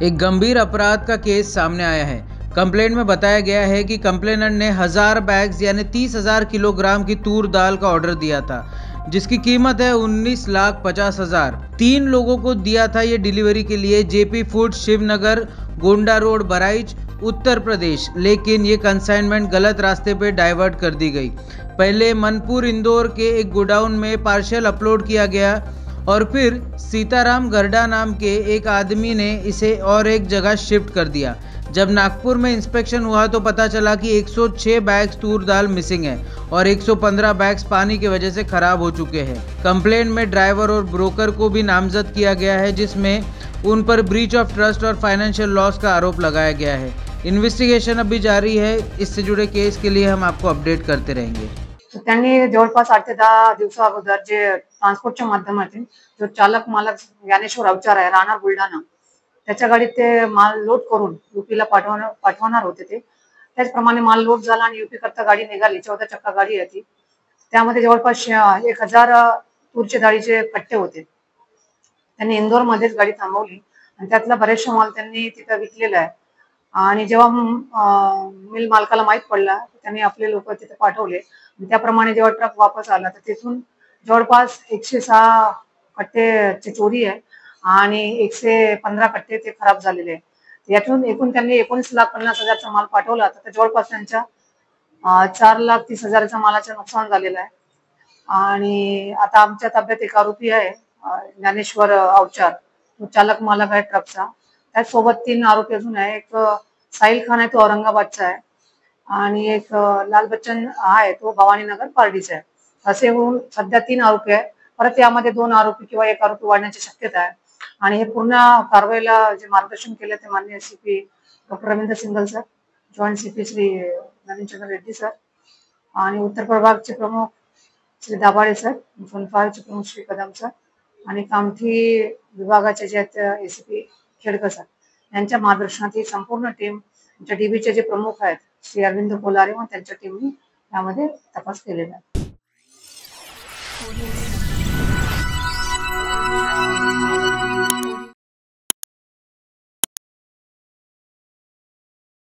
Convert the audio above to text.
एक गंभीर अपराध का केस सामने आया है। कंप्लेंट में बताया गया है कि कंप्लेनेंट ने 1000 बैग्स यानी 30,000 किलोग्राम की तूर दाल का ऑर्डर दिया था, जिसकी कीमत है 19,50,000। 3 लोगों को दिया था ये डिलीवरी के लिए जेपी फूड शिवनगर, गोंडा रोड, बहराइच, उत्तर प्रदेश। लेकिन ये कंसाइनमेंट गलत रास्ते पे डाइवर्ट कर दी गई। पहले मनपुर इंदौर के एक गोडाउन में पार्सल अपलोड किया गया और फिर सीताराम गरडा नाम के एक आदमी ने इसे और एक जगह शिफ्ट कर दिया। जब नागपुर में इंस्पेक्शन हुआ तो पता चला कि 106 बैग्स तूर दाल मिसिंग है और 115 बैग्स पानी की वजह से खराब हो चुके हैं। कंप्लेंट में ड्राइवर और ब्रोकर को भी नामजद किया गया है, जिसमें उन पर ब्रीच ऑफ ट्रस्ट और फाइनेंशियल लॉस का आरोप लगाया गया है। इन्व्हेस्टिगेशन अभी जारी है। इससे जुड़े केस के लिए हम आपको अपडेट करते रहेंगे। त्यांनी जवळपास 8 ते 10 दिवसा अगोदर जे ट्रान्सपोर्टच्या माध्यमातून जो चालक मालक ज्ञानेश्वर अवचार आहे, राहणार बुलढाणा, त्याच्या गाडीत ते माल लोड करून यूपीला पाठवणार होते ते। त्याचप्रमाणे माल लोड झाला आणि यूपी करता गाडी निघाली। 14 चक्का गाडी आहे ती। त्यामध्ये जवळपास 1000 तूरचे डाळीचे कट्टे होते। त्यांनी इंदोर मध्येच गाडी थांबवली आणि त्यातला बरेचसा माल त्यांनी तिथे विकलेला आहे। आणि जेव्हा मिल मालकाला माहित पडला, त्यांनी आपले लोक तिथे पाठवले। त्याप्रमाणे जेव्हा ट्रक वापस आला तर तिथून जवळपास 106 कट्टे चोरी आहे आणि 115 कट्टे ते खराब झालेले आहे। यातून एकूण त्यांनी 19,50,000चा माल पाठवला तर जवळपास त्यांच्या 4,30,000च्या मालाचं नुकसान झालेलं आहे। आणि आता आमच्या ताब्यात एक आरोपी आहे, ज्ञानेश्वर अवचार, तो चालक मालक आहे ट्रकचा। त्यासोबत 3 आरोपी अजून आहे। एक साहिल खान आहे, तो औरंगाबादचा आहे आणि एक लाल बच्चन आहे, तो भवानीनगर पारडीचा आहे। असे होऊन सध्या 3 आरोपी आहे। परत यामध्ये 2 आरोपी किंवा 1 आरोपी वाढण्याची शक्यता आहे। आणि हे पूर्ण कारवाईला जे मार्गदर्शन केले ते माननीय CP doctor Ravindra Singal sir, joint CP Shri Naveen Chandra Reddy sir आणि उत्तर प्रभागचे प्रमुख श्री दाभाडे सर, झोन 5 चे प्रमुख श्री कदम सर आणि कामठी विभागाचे जे एसीपी खेडकर सर यांच्या मार्गदर्शनात ही संपूर्ण टीम, आमच्या डीबीचे जे प्रमुख आहेत श्री अरविंद कोलारे व त्यांच्या टीमने यामध्ये तपास केलेला आहे।